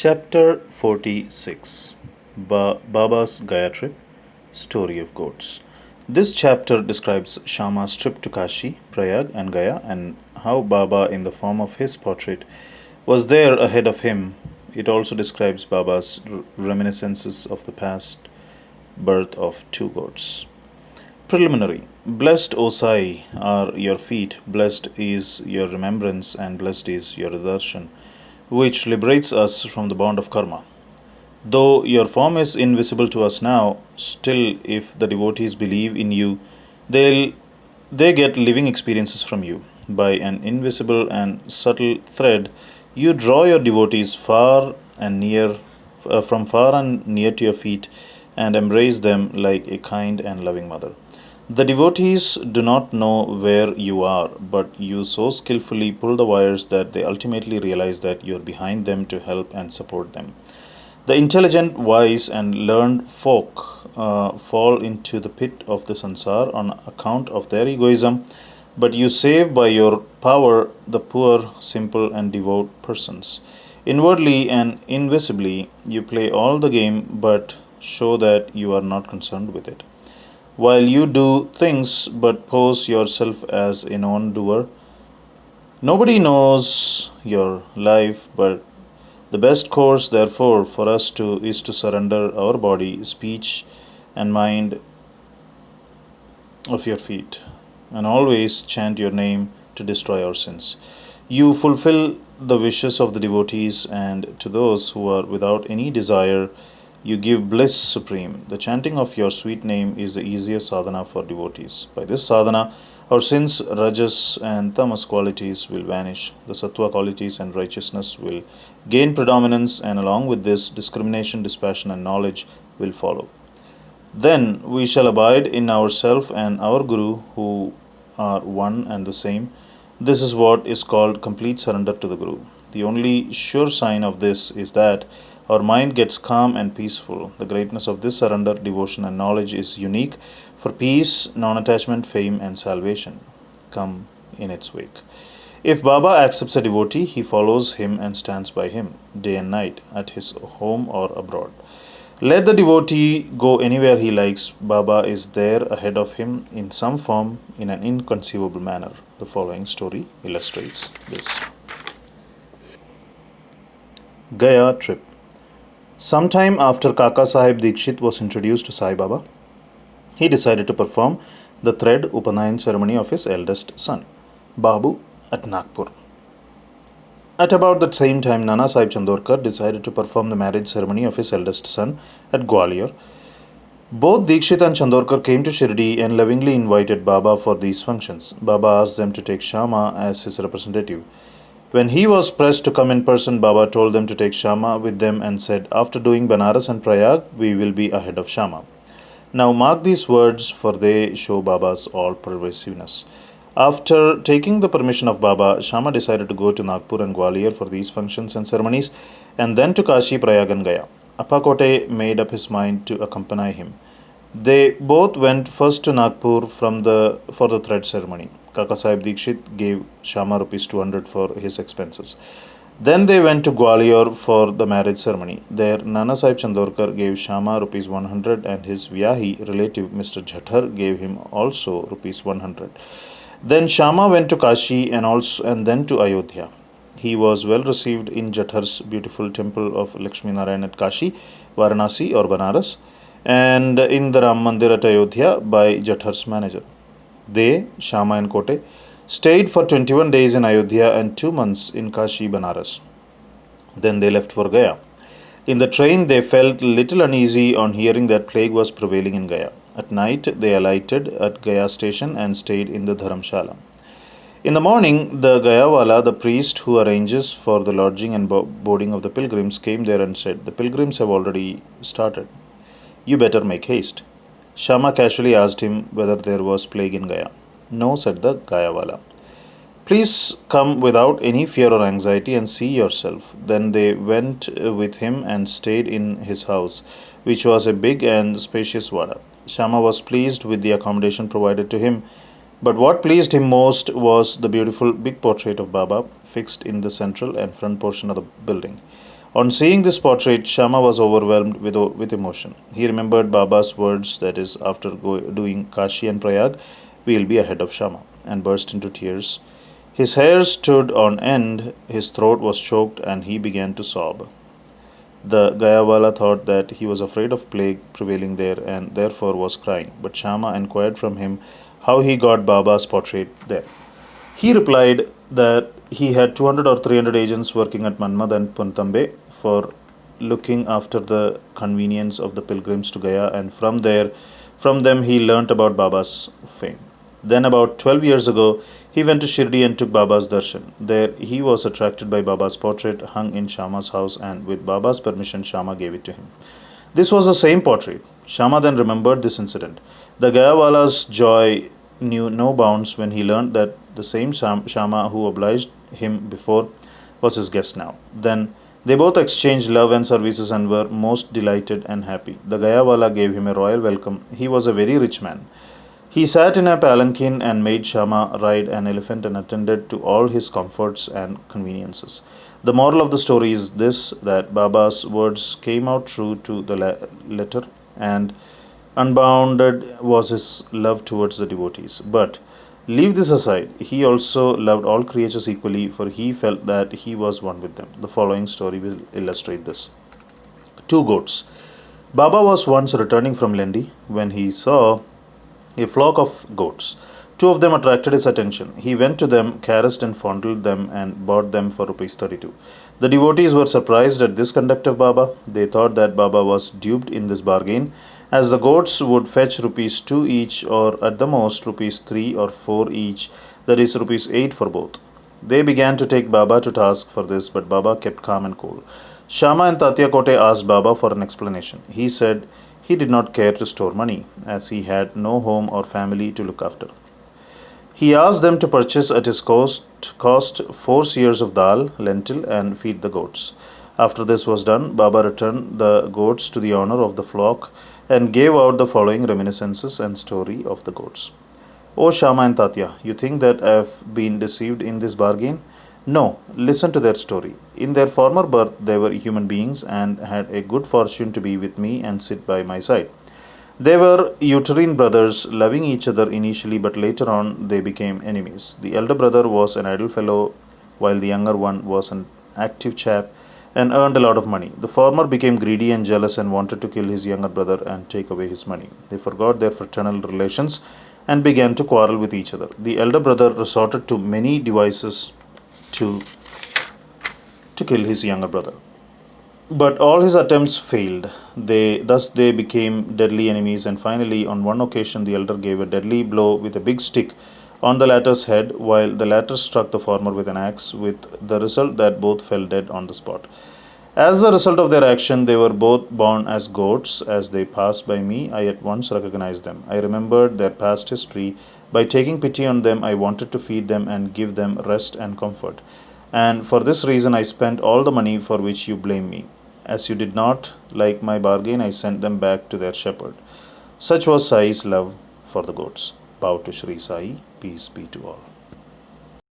Chapter 46 Baba's Gaya Trip Story of Goats. This chapter describes Shama's trip to Kashi, Prayag, and Gaya, and how Baba, in the form of his portrait, was there ahead of him. It also describes Baba's reminiscences of the past birth of two goats. Preliminary. Blessed, O Sai, are your feet, blessed is your remembrance, and blessed is your darshan, which liberates us from the bond of karma. Though your form is invisible to us now, still, if the devotees believe in you, they'll they get living experiences from you. By an invisible and subtle thread, you draw your devotees from far and near to your feet, and embrace them like a kind and loving mother. The devotees do not know where you are, but you so skillfully pull the wires that they ultimately realize that you are behind them to help and support them. The intelligent, wise, and learned folk fall into the pit of the sansar on account of their egoism, but you save by your power the poor, simple, and devout persons. Inwardly and invisibly, you play all the game but show that you are not concerned with it. While you do things but pose yourself as a non doer, nobody knows your life, but the best course, therefore, for us to is to surrender our body, speech, and mind of your feet, and always chant your name to destroy our sins. You fulfill the wishes of the devotees, and to those who are without any desire, you give bliss supreme. The chanting of your sweet name is the easiest sadhana for devotees. By this sadhana, our sins, rajas, and tamas qualities will vanish. The sattva qualities and righteousness will gain predominance, and along with this, discrimination, dispassion, and knowledge will follow. Then we shall abide in ourself and our Guru, who are one and the same. This is what is called complete surrender to the Guru. The only sure sign of this is that our mind gets calm and peaceful. The greatness of this surrender, devotion, and knowledge is unique for peace, non attachment, fame, and salvation come in its wake. If Baba accepts a devotee, he follows him and stands by him day and night, at his home or abroad. Let the devotee go anywhere he likes. Baba is there ahead of him in some form in an inconceivable manner. The following story illustrates this. Gaya Trip. Sometime after Kaka Sahib Dikshit was introduced to Sai Baba, he decided to perform the thread Upanayan ceremony of his eldest son, Babu, at Nagpur. At about the same time, Nana Sahib Chandorkar decided to perform the marriage ceremony of his eldest son at Gwalior. Both Dikshit and Chandorkar came to Shirdi and lovingly invited Baba for these functions. Baba asked them to take Shama as his representative. When he was pressed to come in person, Baba told them to take Shama with them and said, "After doing Banaras and Prayag, we will be ahead of Shama." Now mark these words, for they show Baba's all pervasiveness. After taking the permission of Baba, Shama decided to go to Nagpur and Gwalior for these functions and ceremonies, and then to Kashi, Prayag, and Gaya. Appakote made up his mind to accompany him. They both went first to Nagpur for the thread ceremony. Kaka Sahib Dikshit gave Shama rupees 200 for his expenses. Then they went to Gwalior for the marriage ceremony. There, Nana Sahib Chandorkar gave Shama rupees 100, and his Vyahi relative Mr. Jhatar gave him also rupees 100. Then Shama went to Kashi and then to Ayodhya. He was well received in Jathar's beautiful temple of Lakshmi Narayan at Kashi, Varanasi or Banaras, and in the Ram Mandir at Ayodhya by Jathar's manager. They, Shama and Kote, stayed for 21 days in Ayodhya and 2 months in Kashi, Banaras. Then they left for Gaya. In the train, they felt little uneasy on hearing that plague was prevailing in Gaya. At night, they alighted at Gaya station and stayed in the Dharamshala. In the morning, the Gayawala, the priest who arranges for the lodging and boarding of the pilgrims, came there and said, "The pilgrims have already started. You better make haste." Shama casually asked him whether there was plague in Gaya. "No," said the Gayawala. "Please come without any fear or anxiety and see yourself." Then they went with him and stayed in his house, which was a big and spacious vada. Shama was pleased with the accommodation provided to him, but what pleased him most was the beautiful big portrait of Baba fixed in the central and front portion of the building. On seeing this portrait, Shama was overwhelmed with emotion. He remembered Baba's words, that is, after doing Kashi and Prayag, we will be ahead of Shama, and burst into tears. His hair stood on end, his throat was choked, and he began to sob. The Gayawala thought that he was afraid of plague prevailing there and therefore was crying, but Shama inquired from him how he got Baba's portrait there. He replied that he had 200 or 300 agents working at Manmad and Puntambe for looking after the convenience of the pilgrims to Gaya, and from them he learnt about Baba's fame. Then, about 12 years ago, he went to Shirdi and took Baba's darshan. There, he was attracted by Baba's portrait hung in Shama's house, and with Baba's permission, Shama gave it to him. This was the same portrait. Shama then remembered this incident. The Gayawala's joy knew no bounds when he learned that the same Shama who obliged him before was his guest now. Then they both exchanged love and services and were most delighted and happy. The Gayawala gave him a royal welcome. He was a very rich man. He sat in a palanquin and made Shama ride an elephant and attended to all his comforts and conveniences. The moral of the story is this, that Baba's words came out true to the letter, and unbounded was his love towards the devotees. But leave this aside, he also loved all creatures equally, for he felt that he was one with them. The following story will illustrate this. Two goats. Baba was once returning from Lendi when he saw a flock of goats. Two of them attracted his attention. He went to them, caressed and fondled them, and bought them for rupees 32. The devotees were surprised at this conduct of Baba. They thought that Baba was duped in this bargain, as the goats would fetch rupees 2 each, or at the most rupees 3 or 4 each, that is rupees 8 for both. They began to take Baba to task for this, but Baba kept calm and cool. Shama and Tatya Kote asked Baba for an explanation. He said he did not care to store money, as he had no home or family to look after. He asked them to purchase at his cost 4 seers of dal, lentil, and feed the goats. After this was done, Baba returned the goats to the owner of the flock and gave out the following reminiscences and story of the goats. O Shama and Tatya, you think that I have been deceived in this bargain? No, listen to their story. In their former birth, they were human beings and had a good fortune to be with me and sit by my side. They were uterine brothers, loving each other initially, but later on they became enemies. The elder brother was an idle fellow, while the younger one was an active chap and earned a lot of money. The former became greedy and jealous and wanted to kill his younger brother and take away his money. They forgot their fraternal relations and began to quarrel with each other. The elder brother resorted to many devices to kill his younger brother. But all his attempts failed. They became deadly enemies, and finally, on one occasion, the elder gave a deadly blow with a big stick on the latter's head, while the latter struck the former with an axe, with the result that both fell dead on the spot. As a result of their action, they were both born as goats. As they passed by me, I at once recognized them. I remembered their past history. By taking pity on them, I wanted to feed them and give them rest and comfort. And for this reason, I spent all the money for which you blame me. As you did not like my bargain, I sent them back to their shepherd. Such was Sai's love for the goats. Bow to Sri Sai. Peace be to all.